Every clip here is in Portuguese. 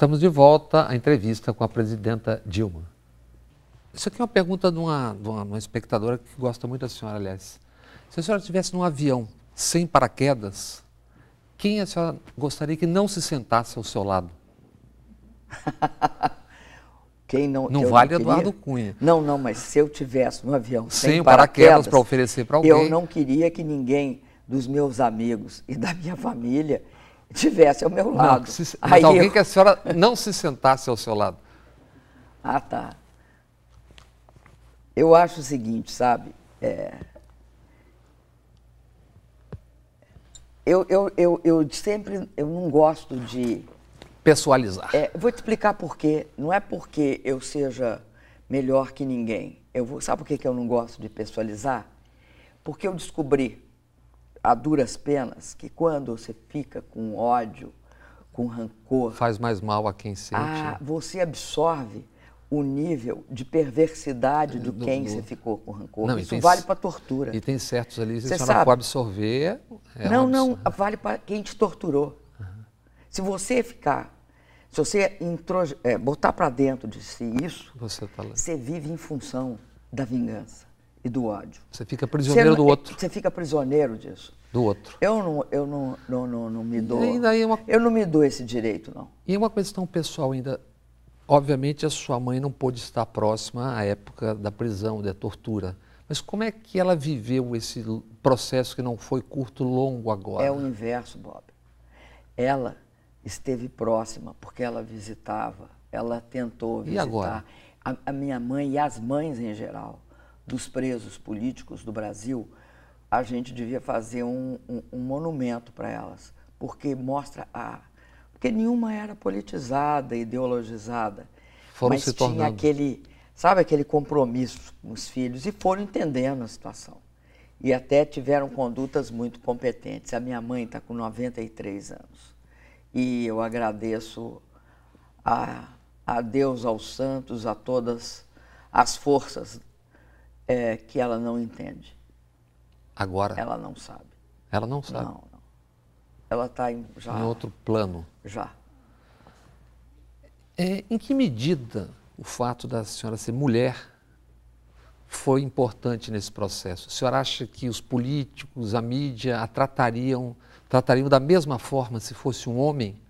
Estamos de volta à entrevista com a presidenta Dilma. Isso aqui é uma pergunta de uma espectadora que gosta muito da senhora, aliás. Se a senhora estivesse num avião sem paraquedas, quem a senhora gostaria que não se sentasse ao seu lado? Quem não, não vale Eduardo Cunha. Não, mas se eu tivesse no avião sem paraquedas para oferecer para alguém, eu não queria que ninguém dos meus amigos e da minha família tivesse ao meu lado. Mas alguém que a senhora não se sentasse ao seu lado. Ah, tá. Eu acho o seguinte, sabe? Eu sempre não gosto de pessoalizar. Vou te explicar por quê. Não é porque eu seja melhor que ninguém. Sabe por que eu não gosto de pessoalizar? Porque eu descobri, a duras penas, que quando você fica com ódio, com rancor... Faz mais mal a quem sente. Você absorve o nível de perversidade de quem você ficou com rancor. Não, isso vale para tortura. E tem certos ali, se você a senhora sabe? For absorver... Não, vale para quem te torturou. Uhum. Se você botar para dentro de si isso, você vive em função da vingança e do ódio. Você fica prisioneiro do outro. Você fica prisioneiro disso. Do outro. Eu não me dou. Eu não me dou esse direito, não. E uma questão pessoal ainda. Obviamente a sua mãe não pôde estar próxima à época da prisão, da tortura. Mas como é que ela viveu esse processo que não foi curto, longo agora? É o inverso, Bob. Ela esteve próxima porque ela visitava, ela tentou visitar. E agora? A minha mãe e as mães em geral dos presos políticos do Brasil, a gente devia fazer um monumento para elas, porque mostra porque nenhuma era politizada, ideologizada, mas se tornando. Tinha aquele compromisso com os filhos e foram entendendo a situação. E até tiveram condutas muito competentes. A minha mãe está com 93 anos e eu agradeço a Deus, aos santos, a todas as forças que ela não entende. Agora? Ela não sabe. Ela não sabe? Não. Ela está já... Em outro plano? Já. Em que medida o fato da senhora ser mulher foi importante nesse processo? A senhora acha que os políticos, a mídia, a tratariam da mesma forma se fosse um homem?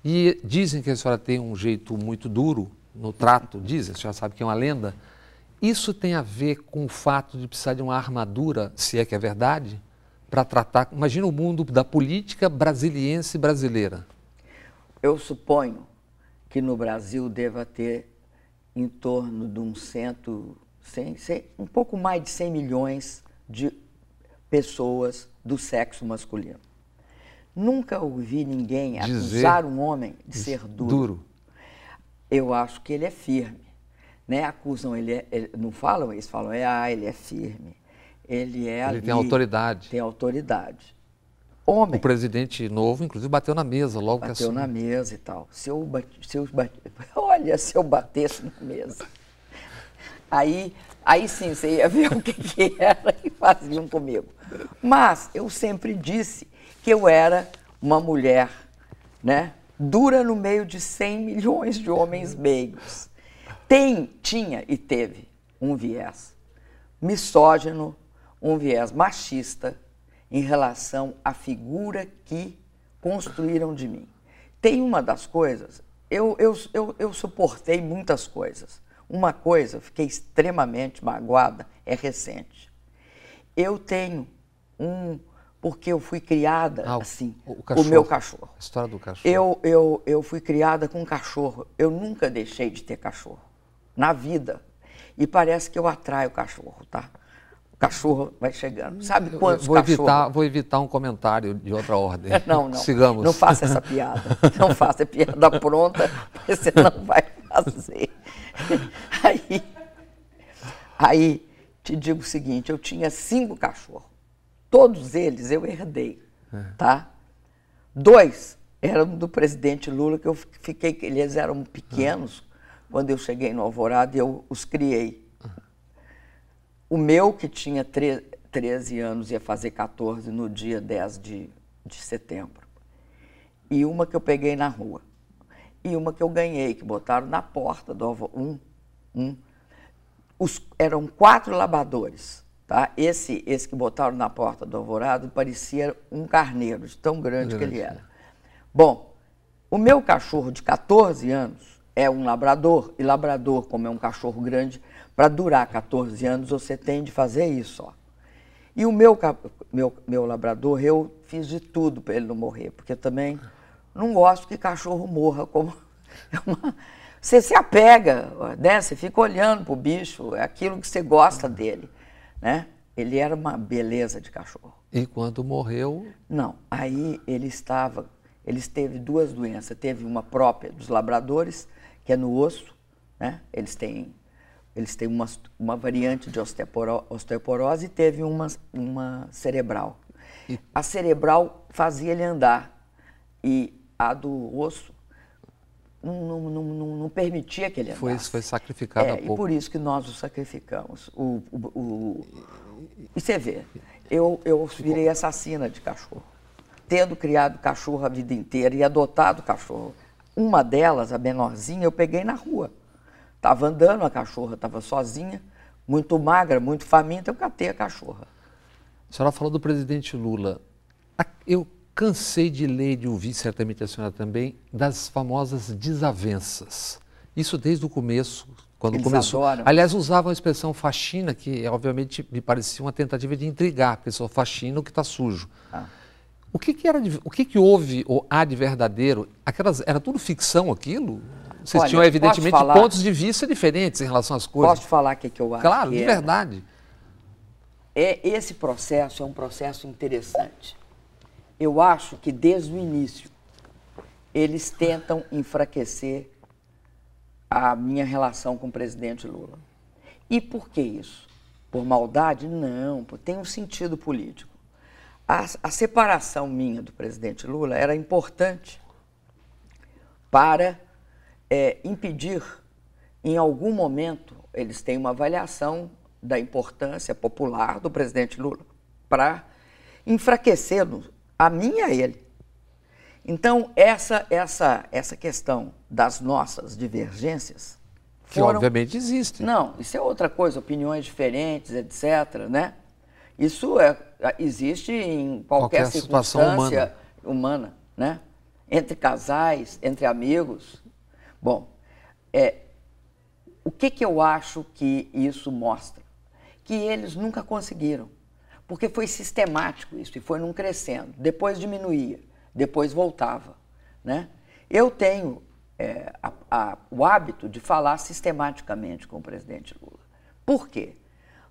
E dizem que a senhora tem um jeito muito duro no trato, dizem, a senhora sabe que é uma lenda. Isso tem a ver com o fato de precisar de uma armadura, se é que é verdade, para tratar... Imagina o mundo da política brasiliense e brasileira. Eu suponho que no Brasil deva ter em torno de um pouco mais de 100 milhões de pessoas do sexo masculino. Nunca ouvi ninguém acusar um homem de ser duro. Eu acho que ele é firme. Né? Acusam não falam isso, falam, ele é firme. Ele tem autoridade. Tem autoridade. Homem. O presidente novo, inclusive, bateu na mesa logo que assumiu. Bateu na mesa e tal. Olha, se eu batesse na mesa. Aí sim, você ia ver o que era que faziam comigo. Mas eu sempre disse que eu era uma mulher, né, dura no meio de 100 milhões de homens meigos. Tinha e teve um viés misógino, um viés machista em relação à figura que construíram de mim. Tem uma das coisas, eu suportei muitas coisas. Uma coisa, fiquei extremamente magoada, é recente. Eu tenho porque eu fui criada assim, o meu cachorro. A história do cachorro. Eu fui criada com um cachorro, eu nunca deixei de ter cachorro, na vida. E parece que eu atraio o cachorro, tá? O cachorro vai chegando. Sabe quantos cachorros? Vou evitar um comentário de outra ordem. Não. Sigamos. Não faça essa piada. Não faça piada pronta, você não vai fazer. Aí, te digo o seguinte, eu tinha 5 cachorros. Todos eles eu herdei, tá? 2 eram do presidente Lula, que eu fiquei, eles eram pequenos quando eu cheguei no Alvorada e eu os criei. O meu, que tinha 13 anos, ia fazer 14 no dia 10 de setembro. E uma que eu peguei na rua. e uma que eu ganhei, que botaram na porta do Alvorada. Eram 4 labradores. Tá? Esse que botaram na porta do Alvorada parecia um carneiro, de tão grande que ele era. Bom, o meu cachorro de 14 anos é um labrador, e labrador, como é um cachorro grande, para durar 14 anos você tem de fazer isso. Ó. E o meu labrador, eu fiz de tudo para ele não morrer, porque eu também não gosto que cachorro morra. Você se apega, né? Você fica olhando para o bicho, é aquilo que você gosta dele. Né? Ele era uma beleza de cachorro. E quando morreu? Não, aí ele teve 2 doenças. Teve uma própria dos labradores, que é no osso, né? Eles têm uma variante de osteoporose e teve uma cerebral. A cerebral fazia ele andar e a do osso não permitia que ele andasse. Foi sacrificado há pouco. E por isso que nós o sacrificamos. E você vê, eu virei assassina de cachorro, tendo criado cachorro a vida inteira e adotado cachorro. Uma delas, a menorzinha, eu peguei na rua. Estava andando, a cachorra estava sozinha, muito magra, muito faminta, eu catei a cachorra. A senhora falou do presidente Lula. Eu cansei de ler e de ouvir, certamente a senhora também, das famosas desavenças. Isso desde o começo, quando Eles começou. adoram. Aliás, usavam a expressão faxina, que obviamente me parecia uma tentativa de intrigar. A pessoa faxina o que está sujo. O que houve ou há de verdadeiro? Era tudo ficção aquilo? Vocês tinham, evidentemente, pontos de vista diferentes em relação às coisas. Posso te falar o que eu acho? Claro, de verdade. Esse processo é um processo interessante. Eu acho que, desde o início, eles tentam enfraquecer a minha relação com o presidente Lula. E por que isso? Por maldade? Não, tem um sentido político. A separação minha do presidente Lula era importante para impedir, em algum momento, eles têm uma avaliação da importância popular do presidente Lula, para enfraquecer a mim e a ele. Então, essa questão das nossas divergências que obviamente existe. Não, isso é outra coisa, opiniões diferentes, etc., né? Isso existe em qualquer circunstância humana, né? Entre casais, entre amigos. Bom, o que eu acho que isso mostra? Que eles nunca conseguiram, porque foi sistemático isso, e foi num crescendo. Depois diminuía, depois voltava, né? Eu tenho o hábito de falar sistematicamente com o presidente Lula. Por quê?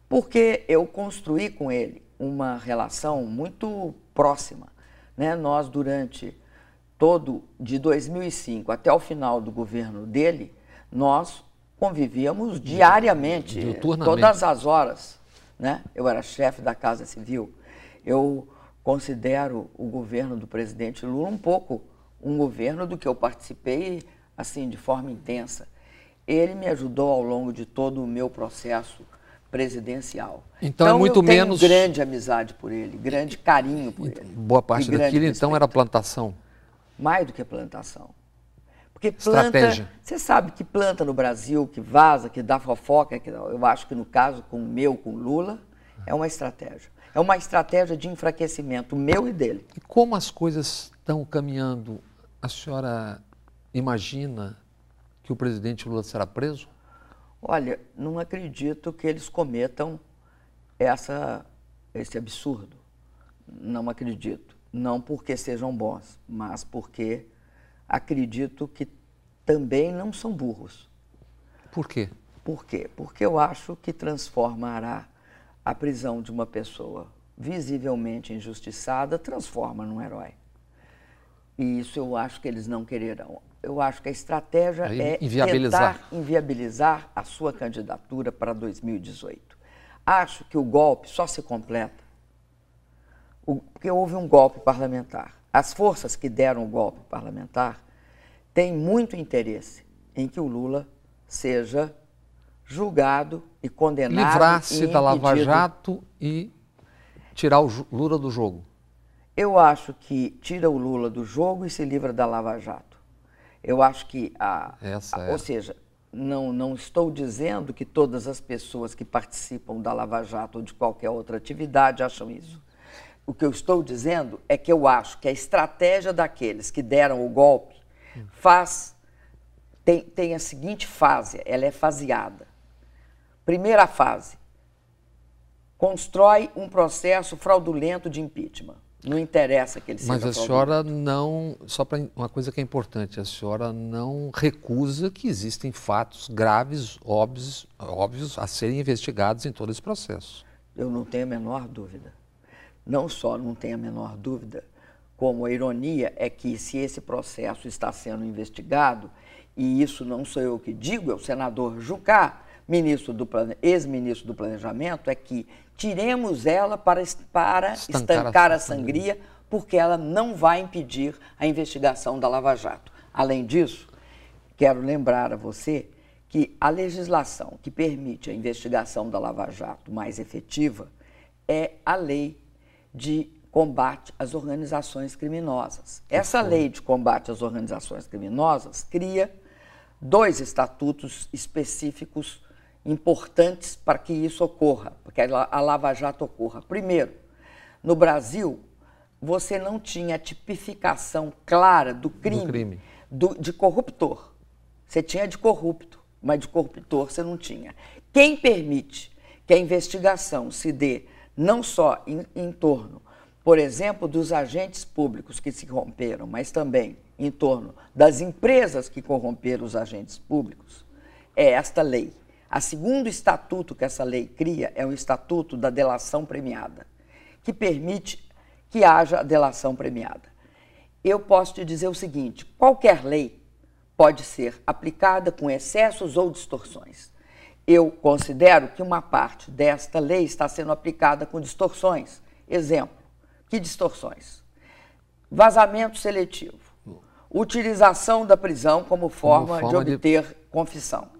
Porque eu construí com ele uma relação muito próxima, né? Nós, durante de 2005 até o final do governo dele, nós convivíamos diariamente, todas as horas, né? Eu era chefe da Casa Civil. Eu considero o governo do presidente Lula um pouco um governo do que eu participei assim de forma intensa. Ele me ajudou ao longo de todo o meu processo presidencial. Então muito eu tenho menos grande amizade por ele, grande carinho por ele. Boa parte daquilo então era plantação. Mais do que plantação. Porque planta, você sabe que planta no Brasil, que vaza, que dá fofoca, eu acho que no caso com Lula, é uma estratégia. É uma estratégia de enfraquecimento meu e dele. E como as coisas estão caminhando, a senhora imagina que o presidente Lula será preso? Olha, não acredito que eles cometam esse absurdo. Não acredito. Não porque sejam bons, mas porque acredito que também não são burros. Por quê? Por quê? Porque eu acho que transformará a prisão de uma pessoa visivelmente injustiçada, transforma num herói. E isso eu acho que eles não quererão. Eu acho que a estratégia é tentar inviabilizar a sua candidatura para 2018. Acho que o golpe só se completa porque houve um golpe parlamentar. As forças que deram o golpe parlamentar têm muito interesse em que o Lula seja julgado e condenado. Livrar-se da Lava Jato e tirar o Lula do jogo. Eu acho que tira o Lula do jogo e se livra da Lava Jato. Eu acho que, Ou seja, não estou dizendo que todas as pessoas que participam da Lava Jato ou de qualquer outra atividade acham isso. O que eu estou dizendo é que eu acho que a estratégia daqueles que deram o golpe tem a seguinte fase, ela é faseada. Primeira fase, constrói um processo fraudulento de impeachment. Não interessa que ele seja fraudulento. Mas a senhora não, só para uma coisa que é importante, a senhora não recusa que existem fatos graves, óbvios a serem investigados em todo esse processo. Eu não tenho a menor dúvida. Não só não tenho a menor dúvida, como a ironia é que se esse processo está sendo investigado, e isso não sou eu que digo, é o senador Jucá, ex-ministro do Planejamento, é que tiremos ela para estancar a sangria, porque ela não vai impedir a investigação da Lava Jato. Além disso, quero lembrar a você que a legislação que permite a investigação da Lava Jato mais efetiva é a lei de combate às organizações criminosas. Essa lei de combate às organizações criminosas cria 2 estatutos específicos importantes para que isso ocorra, para que a Lava Jato ocorra. Primeiro, no Brasil, você não tinha tipificação clara do crime. De corruptor. Você tinha de corrupto, mas de corruptor você não tinha. Quem permite que a investigação se dê não só em torno, por exemplo, dos agentes públicos que se corromperam, mas também em torno das empresas que corromperam os agentes públicos, é esta lei. O segundo estatuto que essa lei cria é o Estatuto da Delação Premiada, que permite que haja a delação premiada. Eu posso te dizer o seguinte, qualquer lei pode ser aplicada com excessos ou distorções. Eu considero que uma parte desta lei está sendo aplicada com distorções. Exemplo, que distorções? Vazamento seletivo, utilização da prisão como forma de obter confissão.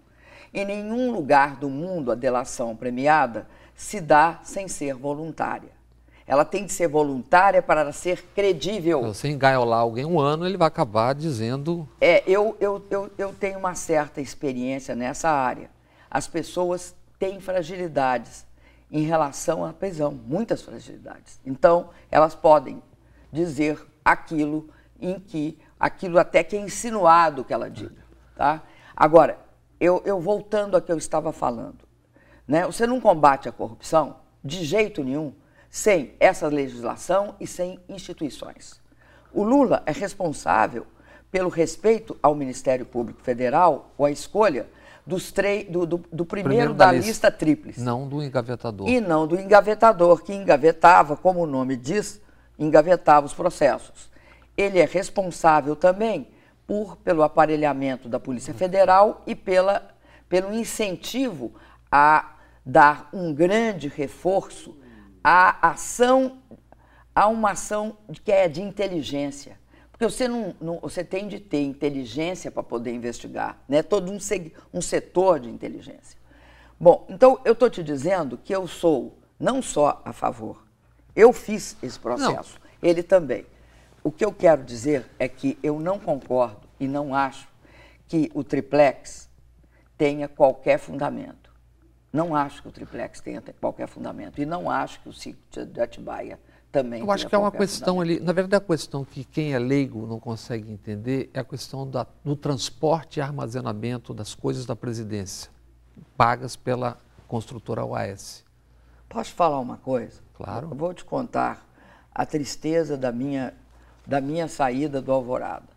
Em nenhum lugar do mundo a delação premiada se dá sem ser voluntária. Ela tem de ser voluntária para ser credível. Se você engaiolar alguém 1 ano, ele vai acabar dizendo... Eu tenho uma certa experiência nessa área. As pessoas têm fragilidades em relação à prisão, muitas fragilidades. Então, elas podem dizer aquilo até que é insinuado que ela diga. Tá? Agora, eu voltando ao que eu estava falando, né? Você não combate a corrupção de jeito nenhum sem essa legislação e sem instituições. O Lula é responsável pelo respeito ao Ministério Público Federal ou a escolha do primeiro da lista tríplice. Não do engavetador. E não do engavetador, que engavetava, como o nome diz, engavetava os processos. Ele é responsável também pelo aparelhamento da Polícia Federal e pelo incentivo a dar um grande reforço à uma ação que é de inteligência. Porque você tem de ter inteligência para poder investigar, né? Todo um setor de inteligência. Bom, então eu estou te dizendo que eu sou não só a favor, eu fiz esse processo, ele também. O que eu quero dizer é que eu não concordo e não acho que o triplex tenha qualquer fundamento. Não acho que o triplex tenha qualquer fundamento e não acho que o sítio de Atibaia também. Eu acho que é uma questão ali, na verdade a questão que quem é leigo não consegue entender é a questão do transporte e armazenamento das coisas da presidência, pagas pela construtora OAS. Posso falar uma coisa? Claro. Eu vou te contar a tristeza da minha saída do Alvorada.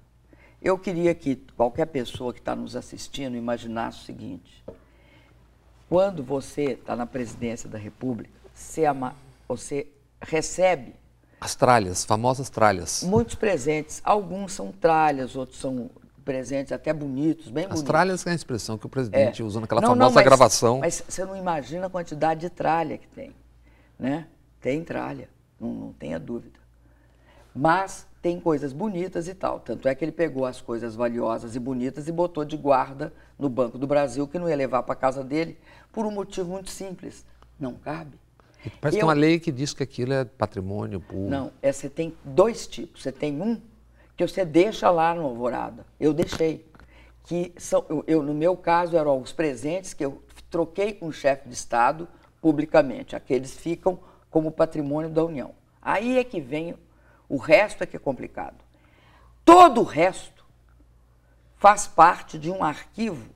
Eu queria que qualquer pessoa que está nos assistindo imaginasse o seguinte: quando você está na presidência da República, você recebe... As tralhas, famosas tralhas. Muitos presentes. Alguns são tralhas, outros são presentes até bonitos, bem bonitos. As tralhas é a expressão que o presidente usa naquela famosa gravação. Mas você não imagina a quantidade de tralha que tem, né? Tem tralha, não tenha dúvida. Mas tem coisas bonitas e tal. Tanto é que ele pegou as coisas valiosas e bonitas e botou de guarda no Banco do Brasil, que não ia levar para a casa dele, por um motivo muito simples. Não cabe. Parece que tem uma lei que diz que aquilo é patrimônio público. Não, você tem 2 tipos. Você tem um que você deixa lá no Alvorada. Eu deixei. Que são, no meu caso, eram os presentes que eu troquei com o chefe de Estado publicamente. Aqueles ficam como patrimônio da União. Aí é que vem o resto, é que é complicado. Todo o resto faz parte de um arquivo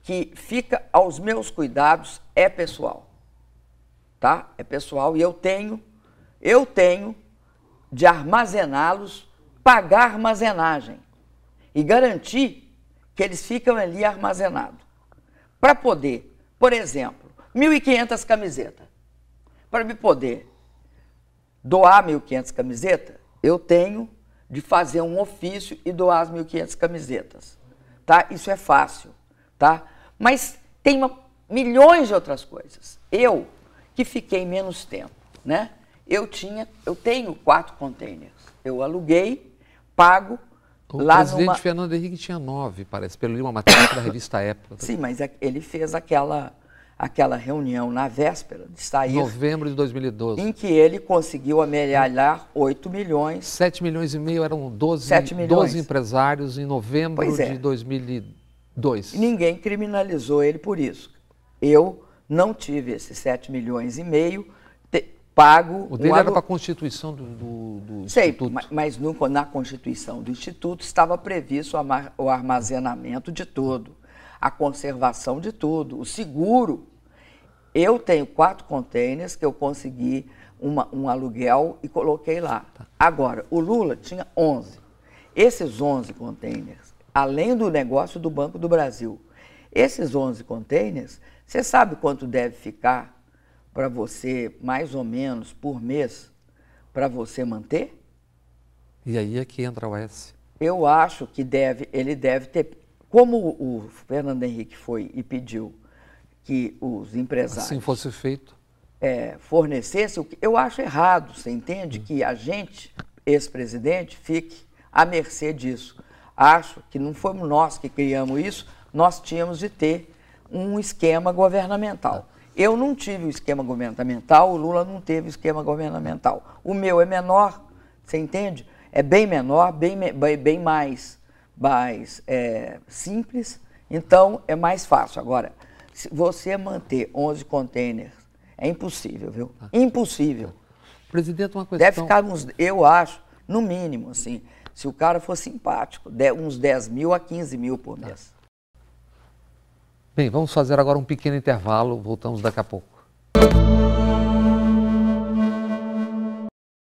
que fica aos meus cuidados, é pessoal. Tá? É pessoal e eu tenho de armazená-los, pagar armazenagem e garantir que eles ficam ali armazenados. Para poder, por exemplo, 1.500 camisetas. Para me poder doar 1.500 camisetas, eu tenho de fazer um ofício e doar as 1.500 camisetas. Tá? Isso é fácil. Tá? Mas tem milhões de outras coisas. Eu, que fiquei menos tempo, né? Eu tenho 4 containers. Eu aluguei, pago. O presidente Fernando Henrique tinha 9, parece, pelo uma matéria da revista Época. Sim, mas ele fez aquela reunião na véspera de sair. Novembro de 2012. Em que ele conseguiu amealhar 8 milhões. 7 milhões e meio eram 12 empresários em novembro de 2002. Ninguém criminalizou ele por isso. Eu não tive esses 7 milhões e meio pago. O dele era para a constituição do Instituto. Mas na Constituição do Instituto estava previsto o armazenamento de tudo, a conservação de tudo, o seguro. Eu tenho 4 containers que eu consegui um aluguel e coloquei lá. Tá. Agora, o Lula tinha 11. Esses 11 containers, além do negócio do Banco do Brasil, esses 11 containers, você sabe quanto deve ficar para você, mais ou menos, por mês, para você manter? E aí é que entra o S. Eu acho que ele deve ter... Como o Fernando Henrique foi e pediu que os empresários... Assim fosse feito. Fornecessem, eu acho errado, você entende? Que a gente, ex-presidente, fique à mercê disso. Acho que não fomos nós que criamos isso, nós tínhamos de ter um esquema governamental. Eu não tive o esquema governamental, o Lula não teve o esquema governamental. O meu é menor, você entende? É bem menor, bem mais simples, então é mais fácil. Agora, se você manter 11 containers, é impossível, viu? Impossível. Presidente, uma questão... Deve ficar eu acho, no mínimo, assim, se o cara for simpático, uns 10 mil a 15 mil por mês. Bem, vamos fazer agora um pequeno intervalo, voltamos daqui a pouco.